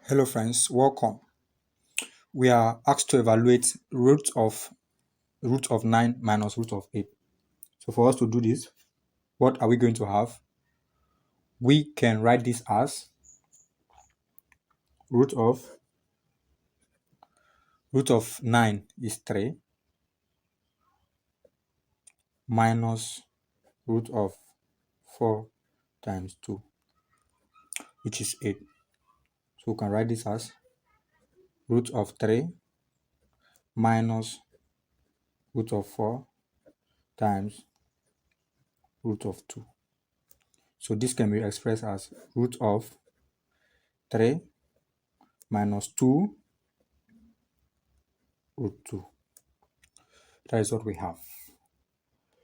Hello friends, welcome. We are asked to evaluate root of 9 minus root of 8. So for us to do this, what are we going to have? We can write this as root of 9 is 3 minus root of 4 times 2, which is 8. So we can write this as root of 3 minus root of 4 times root of 2. So this can be expressed as root of 3 minus 2 root 2. That is what we have.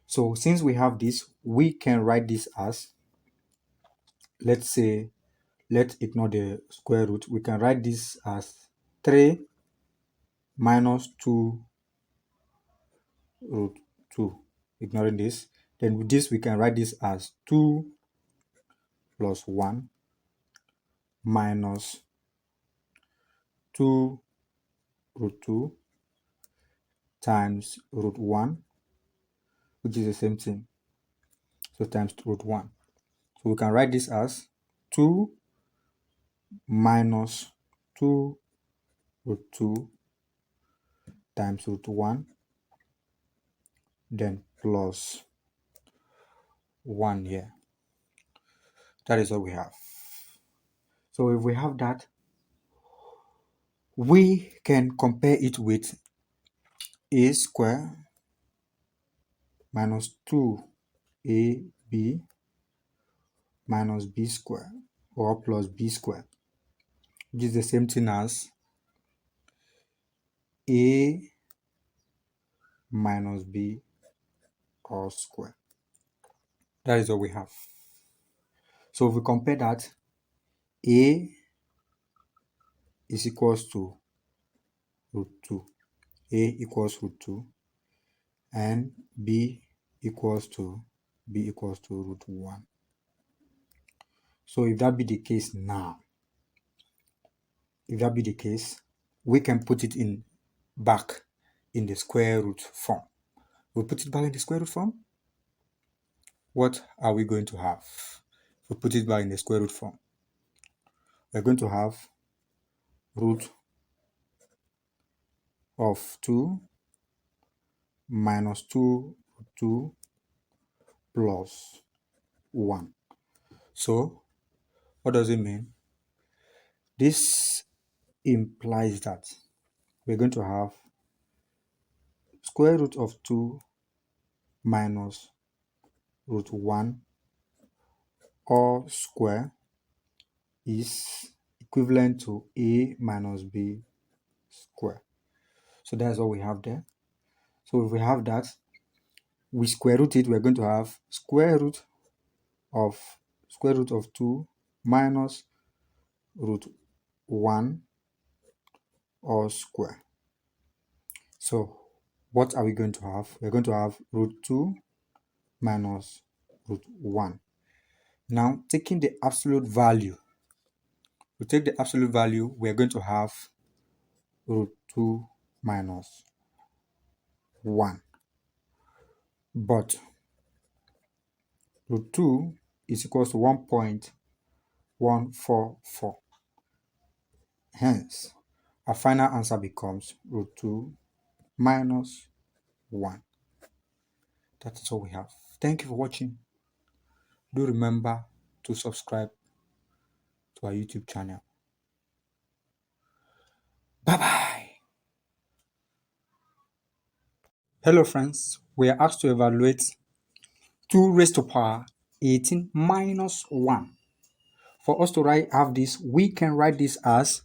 So since we have this, we can write this as, let's ignore the square root. We can write this as 3 minus 2 root 2, ignoring this. Then with this, we can write this as 2 plus 1 minus 2 root 2 times root 1, which is the same thing. So times root 1. So we can write this as 2 minus 2 root 2 times root 1, then plus 1 here. That is what we have. So if we have that, we can compare it with a square minus 2ab minus b square or plus b square, which is the same thing as a minus b all square. That is what we have. So if we compare that, a is equals to root 2, a equals root 2, and b equals to root 1. So if that be the case now, we can put it back in the square root form. We put it back in the square root form. What are we going to have? If we put it back in the square root form, we're going to have root of 2 minus 2 root 2 plus 1. So what does it mean? This implies that we're going to have square root of 2 minus root 1 all square is equivalent to a minus b square. So that's what we have there. So if we have that, we square root it, we're going to have square root of 2 minus root 1 all square. So what are we going to have? We're going to have root 2 minus root 1. Now taking the absolute value, we take the absolute value, we're going to have root 2 minus 1. But root 2 is equals to 1.144. Hence, our final answer becomes root 2 minus 1. That is all we have. Thank you for watching. Do remember to subscribe to our YouTube channel. Bye-bye. Hello friends, we are asked to evaluate 2 raised to power 18 minus 1. For us to have this, we can write this as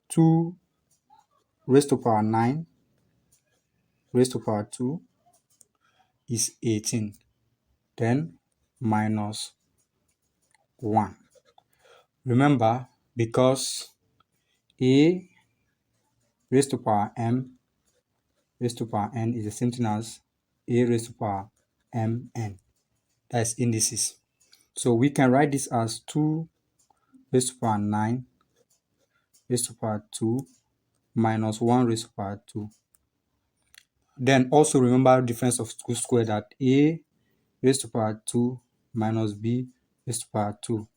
2 raised to power 9 raised to power 2 is 18, then minus 1. Remember, because a raised to power m raised to power n is the same thing as a raised to power mn. That is indices. So we can write this as 2 raised to power 9 raised to power 2 minus 1 raised to power 2. Then also remember difference of two square, that a raised to power 2 minus b raised to power 2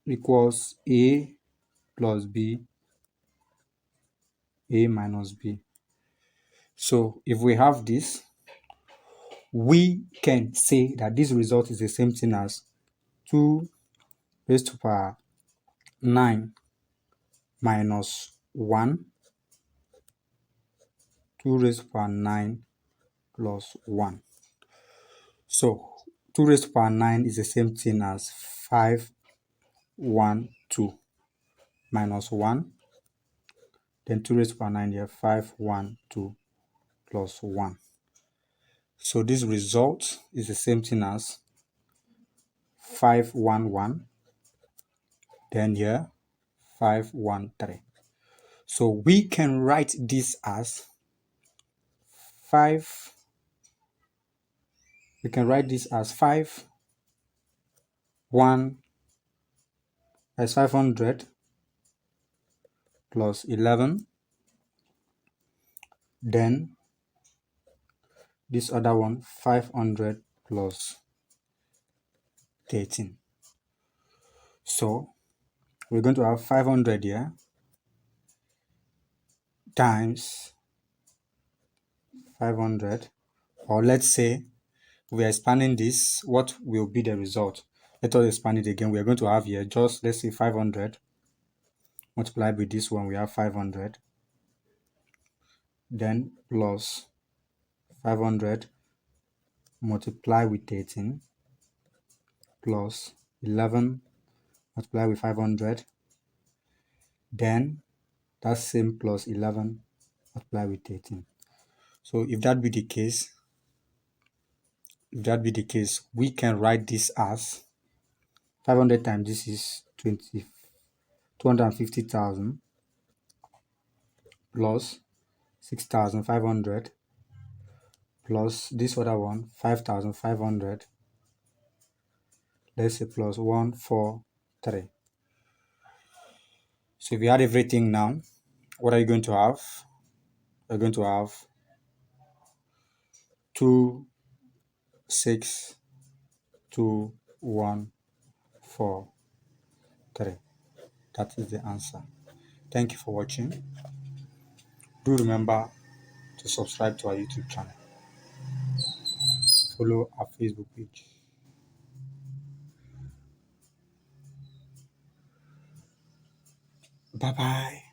equals a plus b, a minus b. So if we have this, we can say that this result is the same thing as 2 raised to power 9 minus 1, 2 raised to power 9 plus 1. So 2 raised to power 9 is the same thing as 5, 1, 2 minus 1. Then 2 raised to power 9 here, 5, 1, 2 plus 1. So this result is the same thing as 5, 1, 1. Then here, 5, 1, 3. So we can write this as 5. We can write this as 5, 1 as 500 plus 11. Then this other one, 500 plus 13. So we're going to have 500 here times 500, or let's say we are expanding this, what will be the result? Let us expand it again. We are going to have here, just let's say 500 multiplied with this one, we have 500, then plus 500 multiplied with 13 plus 11 multiplied with 500, then that same plus 11 multiplied with 13. So if that be the case, we can write this as 500 times this is 250,000 plus 6,500 plus this other one, 5,500, let's say plus 143. So if you add everything now, what are you going to have? You're going to have 2, 6, 2, 1, 4, 3. That is the answer. Thank you for watching. Do remember to subscribe to our YouTube channel. Follow our Facebook page. Bye bye.